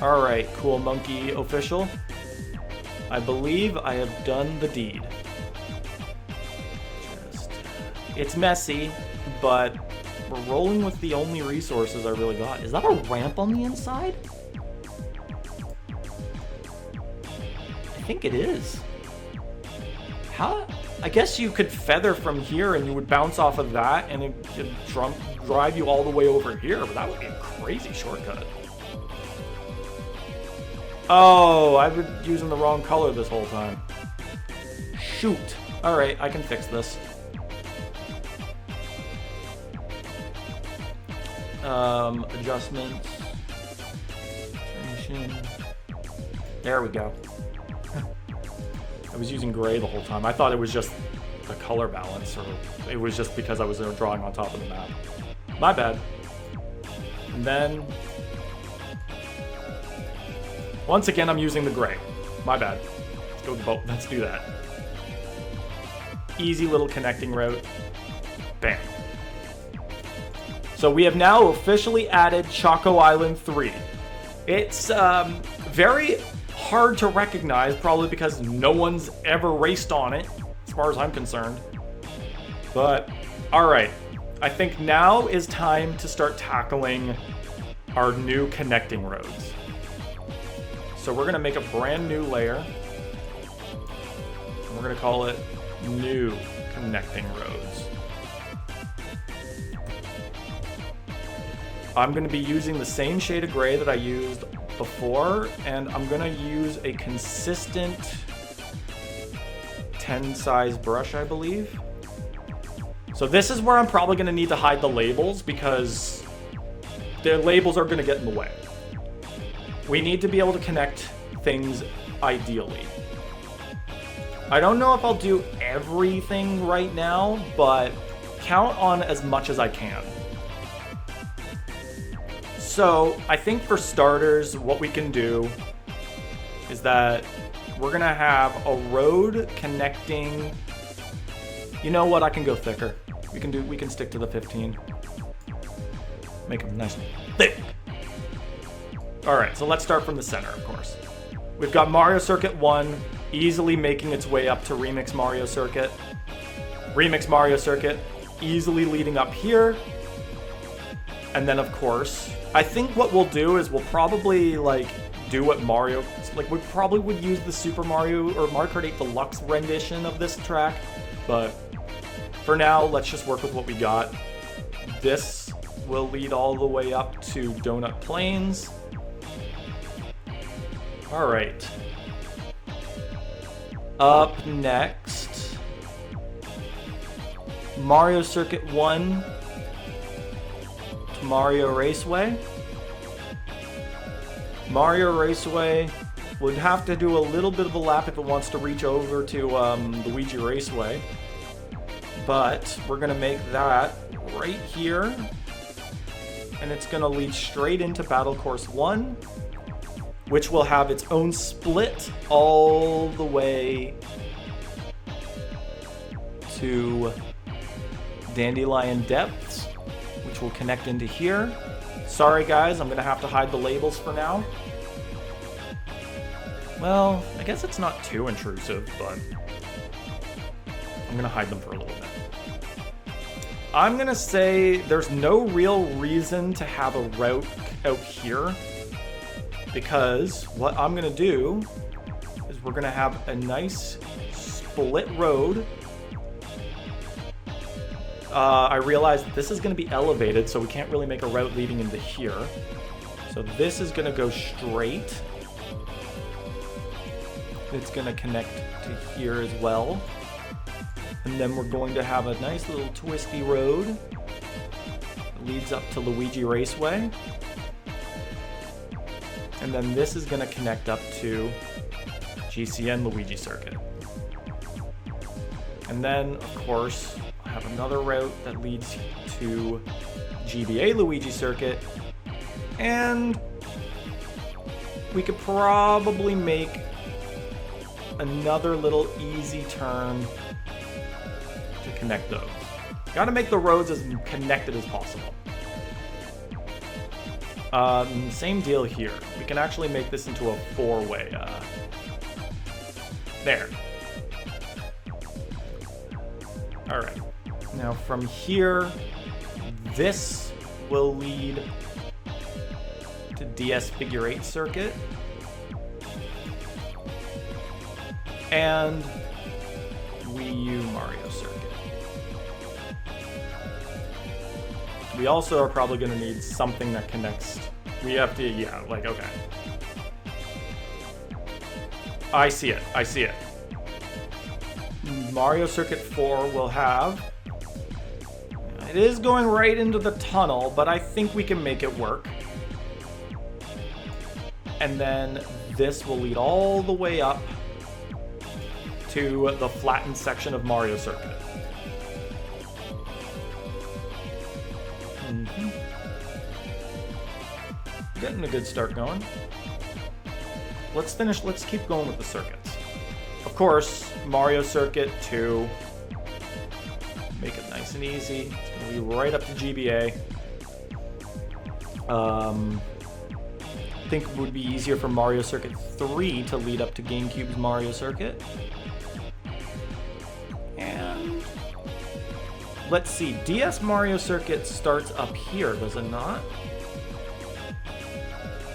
Alright, Cool Monkey official. I believe I have done the deed. It's messy, but we're rolling with the only resources I really got. Is that a ramp on the inside? I think it is. How? I guess you could feather from here and you would bounce off of that and it could drive you all the way over here, but that would be a crazy shortcut. Oh, I've been using the wrong color this whole time. Shoot. Alright, I can fix this. Adjustments. There we go. I was using gray the whole time. I thought it was just the color balance, or it was just because I was drawing on top of the map. My bad. And then, once again, I'm using the gray. My bad. Let's go with the boat. Let's do that. Easy little connecting route. Bam. So we have now officially added Choco Island 3. It's very hard to recognize, probably because no one's ever raced on it, as far as I'm concerned. But, alright. I think now is time to start tackling our new connecting roads. So we're going to make a brand new layer. And we're going to call it New Connecting Roads. I'm going to be using the same shade of gray that I used before, and I'm going to use a consistent 10 size brush, I believe. So this is where I'm probably going to need to hide the labels, because the labels are going to get in the way. We need to be able to connect things ideally. I don't know if I'll do everything right now, but count on as much as I can. So I think for starters, what we can do is that we're going to have a road connecting. You know what? I can go thicker. We can stick to the 15. Make them nice and thick. Alright, so let's start from the center, of course. We've got Mario Circuit 1 easily making its way up to Remix Mario Circuit. Remix Mario Circuit easily leading up here. And then, of course, I think what we'll do is we'll probably, like, do what Mario... Like, we probably would use the Super Mario or Mario Kart 8 Deluxe rendition of this track. But for now, let's just work with what we got. This will lead all the way up to Donut Plains. Alright. Up next, Mario Circuit 1 to Mario Raceway. Mario Raceway would have to do a little bit of a lap if it wants to reach over to Luigi Raceway. But we're going to make that right here. And it's going to lead straight into Battle Course 1, which will have its own split all the way to Dandelion Depths, which will connect into here. Sorry guys, I'm going to have to hide the labels for now. Well, I guess it's not too intrusive, but I'm going to hide them for a little bit. I'm going to say there's no real reason to have a route out here, because what I'm going to do is we're going to have a nice split road. I realize that this is going to be elevated, so we can't really make a route leading into here. So this is going to go straight. It's going to connect to here as well. And then we're going to have a nice little twisty road that leads up to Luigi Raceway. And then this is going to connect up to GCN Luigi Circuit. And then, of course, I have another route that leads to GBA Luigi Circuit. And we could probably make another little easy turn to connect those. Gotta make the roads as connected as possible. Same deal here. We can actually make this into a four-way. There. Alright. Now from here, this will lead to DS Figure 8 Circuit. And Wii U Mario Circuit. We also are probably going to need something that connects. We have to, yeah, like, okay. I see it. I see it. Mario Circuit 4 will have... It is going right into the tunnel, but I think we can make it work. And then this will lead all the way up to the flattened section of Mario Circuit. Getting a good start going. Let's keep going with the circuits. Of course, Mario Circuit 2. Make it nice and easy. It's going to be right up to GBA. think it would be easier for Mario Circuit 3 to lead up to GameCube's Mario Circuit. And let's see, DS Mario Circuit starts up here, does it not?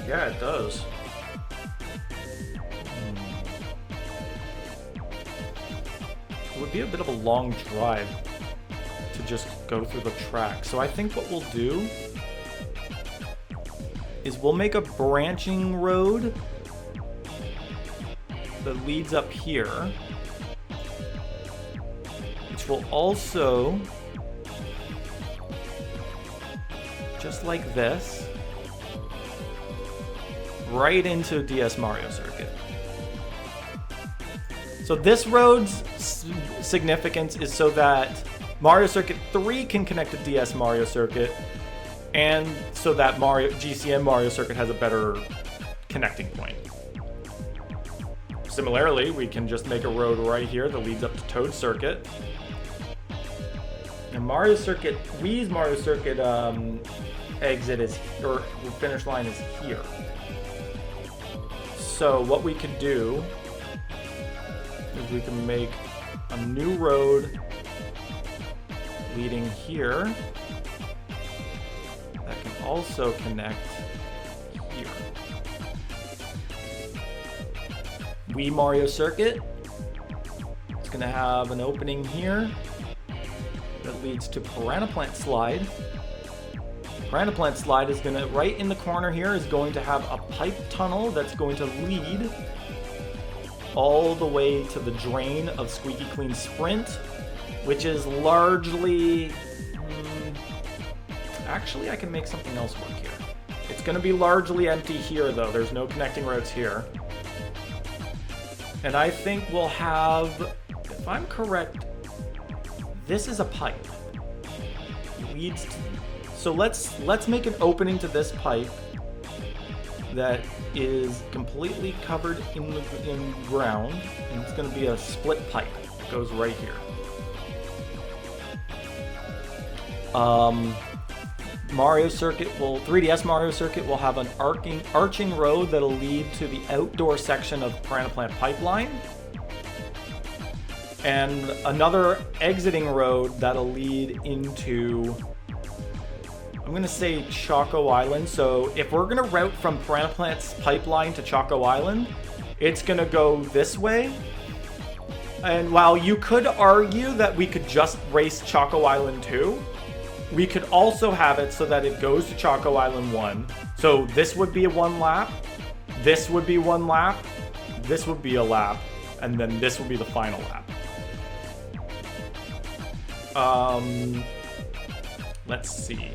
Yeah, it does. It would be a bit of a long drive to just go through the track. So I think what we'll do is we'll make a branching road that leads up here, which will also, just like this, right into DS Mario Circuit. So this road's significance is so that Mario Circuit 3 can connect to DS Mario Circuit, and so that GCN Mario Circuit has a better connecting point. Similarly, we can just make a road right here that leads up to Toad Circuit. And Mario Circuit, Wii's Mario Circuit exit is, or finish line is here. So what we could do is we can make a new road leading here that can also connect here. Wii Mario Circuit, it's gonna have an opening here that leads to Piranha Plant Slide. Piranha Plant Slide is gonna, right in the corner here, is going to have a pipe tunnel that's going to lead all the way to the drain of Squeaky Clean Sprint, which is largely... actually, I can make something else work here. It's going to be largely empty here, though. There's no connecting roads here. And I think we'll have, if I'm correct, this is a pipe. It leads to, so let's make an opening to this pipe that is completely covered in ground, and it's going to be a split pipe. It goes right here. Mario Circuit will, 3DS Mario Circuit will have an arching road that'll lead to the outdoor section of Piranha Plant Pipeline, and another exiting road that'll lead into, I'm going to say, Choco Island. So if we're going to route from Piranha Plant's Pipeline to Choco Island, it's going to go this way. And while you could argue that we could just race Choco Island 2, we could also have it so that it goes to Choco Island 1. So this would be a 1 lap, this would be 1 lap, this would be a lap, and then this would be the final lap. Let's see.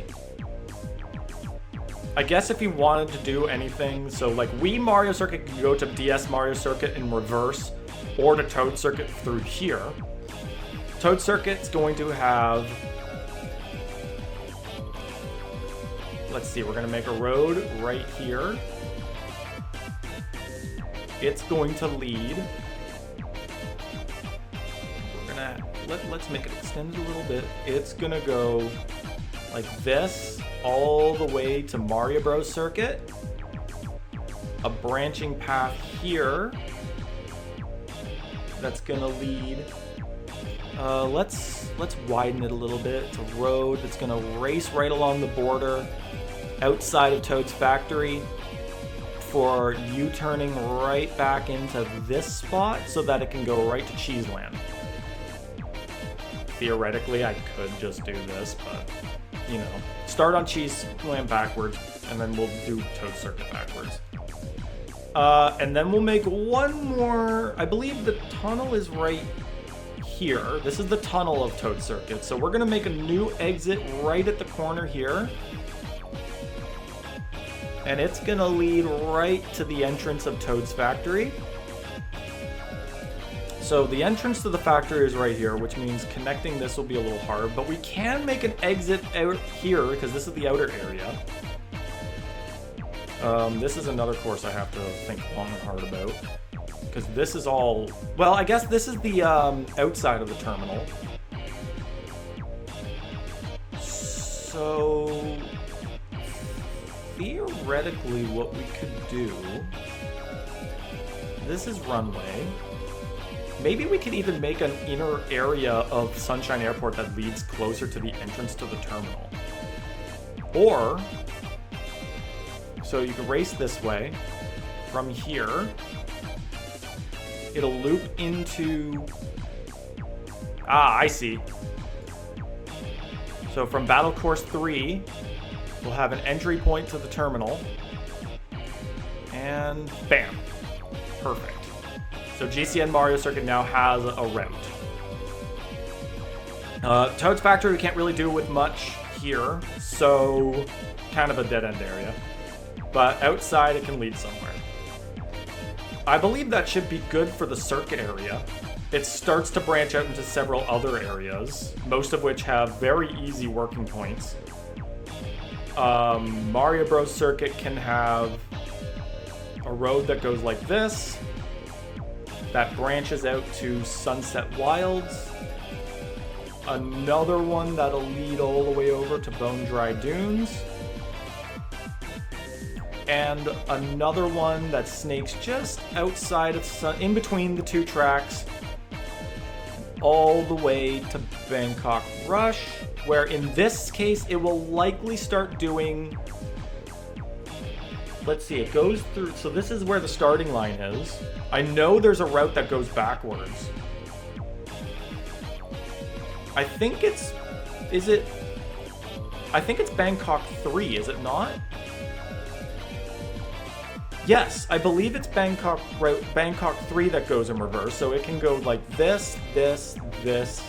I guess if you wanted to do anything, so like Wii Mario Circuit can go to DS Mario Circuit in reverse, or to Toad Circuit through here. Toad Circuit's going to have, let's see, we're going to make a road right here. It's going to lead. We're going to, let's make it extended a little bit. It's going to go like this all the way to Mario Bros. Circuit. A branching path here that's going to lead. Let's widen it a little bit. It's a road that's going to race right along the border outside of Toad's factory for U-turning right back into this spot so that it can go right to Cheeseland. Theoretically, I could just do this, but, you know, start on Cheeseland backwards, and then we'll do Toad Circuit backwards. And then we'll make one more, I believe the tunnel is right here. This is the tunnel of Toad Circuit. So we're gonna make a new exit right at the corner here. And it's gonna lead right to the entrance of Toad's factory. So the entrance to the factory is right here, which means connecting this will be a little hard, but we can make an exit out here because this is the outer area. This is another course I have to think long and hard about, because this is all, well, I guess this is the outside of the terminal. So theoretically what we could do, this is runway. Maybe we could even make an inner area of Sunshine Airport that leads closer to the entrance to the terminal. Or, so you can race this way. From here, it'll loop into... Ah, I see. So from Battle Course 3, we'll have an entry point to the terminal. And bam. Perfect. So GCN Mario Circuit now has a route. Toad's Factory we can't really do with much here, so kind of a dead-end area. But outside it can lead somewhere. I believe that should be good for the circuit area. It starts to branch out into several other areas, most of which have very easy working points. Mario Bros. Circuit can have a road that goes like this, that branches out to Sunset Wilds. Another one that'll lead all the way over to Bone Dry Dunes. And another one that snakes just outside of in between the two tracks, all the way to Bangkok Rush, where in this case it will likely start doing... Let's see, it goes through... So this is where the starting line is. I know there's a route that goes backwards. I think it's... Is it... I think it's Bangkok 3, is it not? Yes, I believe it's Bangkok 3 that goes in reverse, so it can go like this, this, this.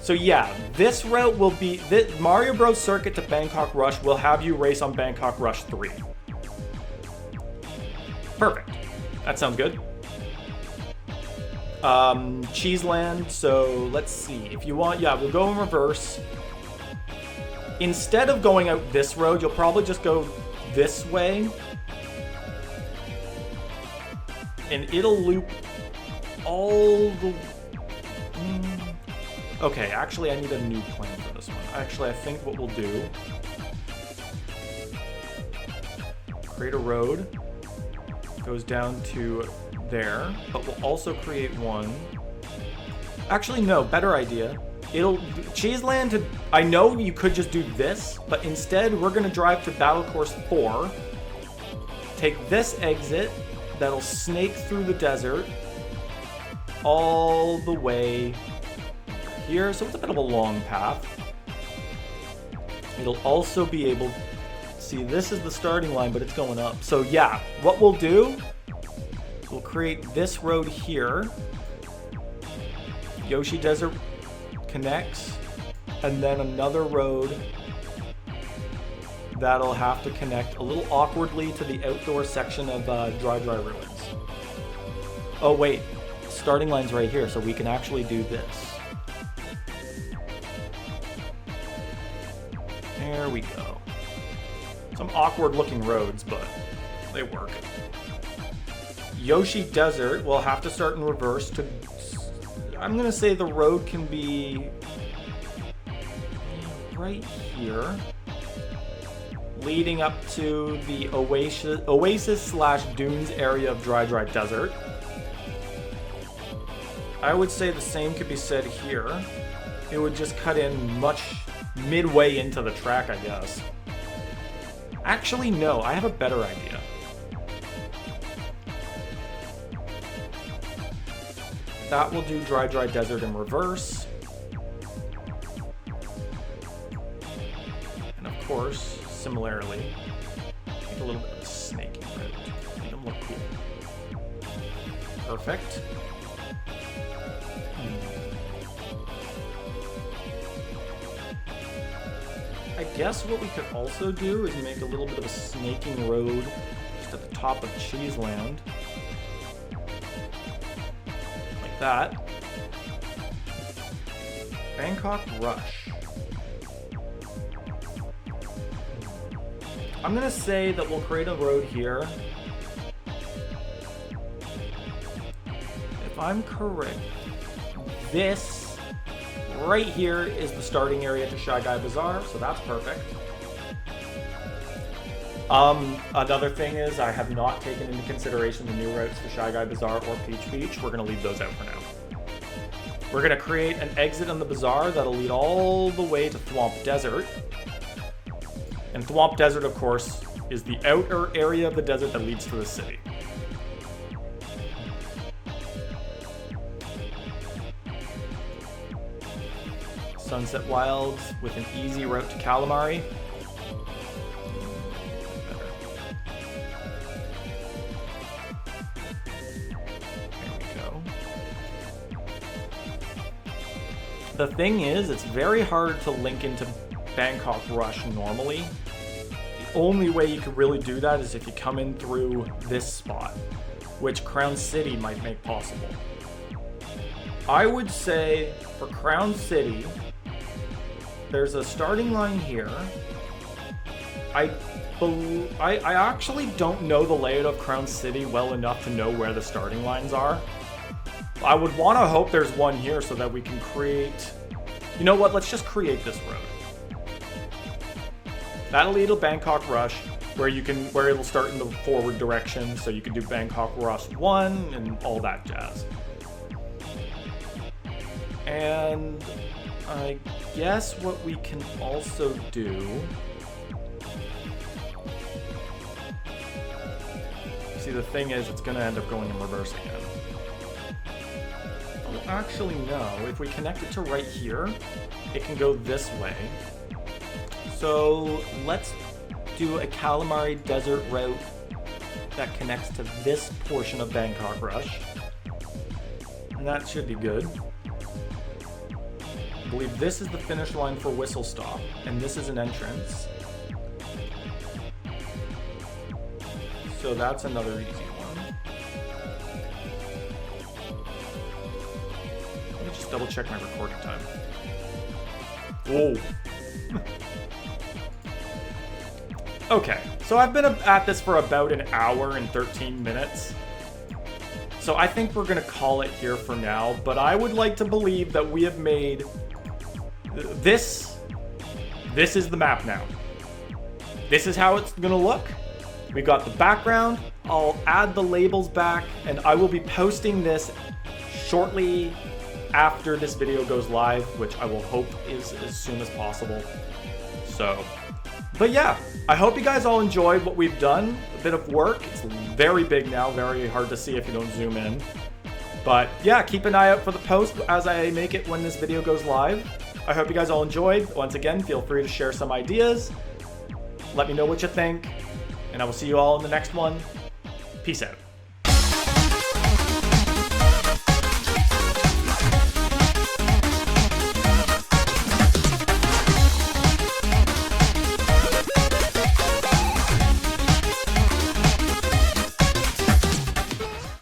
So yeah, this route will be... Mario Bros. Circuit to Bangkok Rush will have you race on Bangkok Rush 3. Perfect. That sounds good. Cheeseland, so let's see. If you want, yeah, we'll go in reverse. Instead of going out this road, you'll probably just go this way. And it'll loop all the... Okay, actually I need a new plan for this one. Actually, I think what we'll do... Create a road. Goes down to there. But we'll also create one... Actually, no, better idea. Cheeseland to... I know you could just do this, but instead we're going to drive to Battle Course 4. Take this exit... That'll snake through the desert all the way here. So it's a bit of a long path. It'll also be able... See, this is the starting line, but it's going up. So yeah, what we'll do, we'll create this road here. Yoshi Desert connects. And then another road that'll have to connect a little awkwardly to the outdoor section of Dry Ruins. Oh wait, starting line's right here, so we can actually do this. There we go. Some awkward looking roads, but they work. Yoshi Desert will have to start in reverse to... I'm gonna say the road can be right here. Leading up to the Oasis/Dunes area of Dry Desert. I would say the same could be said here. It would just cut in much midway into the track, I guess. Actually, no, I have a better idea. That will do Dry Desert in reverse. And of course, similarly, make a little bit of a snaking route. Make them look cool. Perfect. I guess what we could also do is make a little bit of a snaking road just at the top of Cheeseland. Like that. Bangkok Rush. I'm gonna say that we'll create a road here. If I'm correct, this right here is the starting area to Shy Guy Bazaar, so that's perfect. Another thing is I have not taken into consideration the new routes to Shy Guy Bazaar or Peach Beach. We're going to leave those out for now. We're going to create an exit on the bazaar that'll lead all the way to Thwomp Desert. And Thwomp Desert, of course, is the outer area of the desert that leads to the city. Sunset Wilds with an easy route to Calamari. The thing is, it's very hard to link into Bangkok Rush normally. The only way you could really do that is if you come in through this spot, which Crown City might make possible. I would say for Crown City, there's a starting line here. I actually don't know the layout of Crown City well enough to know where the starting lines are. I would want to hope there's one here so that we can create... You know what? Let's just create this road. That'll lead to Bangkok Rush, where it'll start in the forward direction, so you can do Bangkok Rush 1 and all that jazz. And I guess what we can also do... See, the thing is, it's going to end up going in reverse again. Actually, no. If we connect it to right here, it can go this way. So let's do a Calamari Desert route that connects to this portion of Bangkok Rush. And that should be good. I believe this is the finish line for Whistle Stop, and this is an entrance. So that's another easy one. Just double check my recording time. Whoa. Okay, so I've been at this for about an hour and 13 minutes. So I think we're gonna call it here for now, but I would like to believe that we have made this is the map now. This is how it's gonna look. We got the background. I'll add the labels back, and I will be posting this shortly after this video goes live, which I will hope is as soon as possible. So, but yeah, I hope you guys all enjoyed what we've done. A bit of work. It's very big now, very hard to see if you don't zoom in. But yeah, keep an eye out for the post as I make it when this video goes live. I hope you guys all enjoyed. Once again, feel free to share some ideas. Let me know what you think, and I will see you all in the next one. Peace out.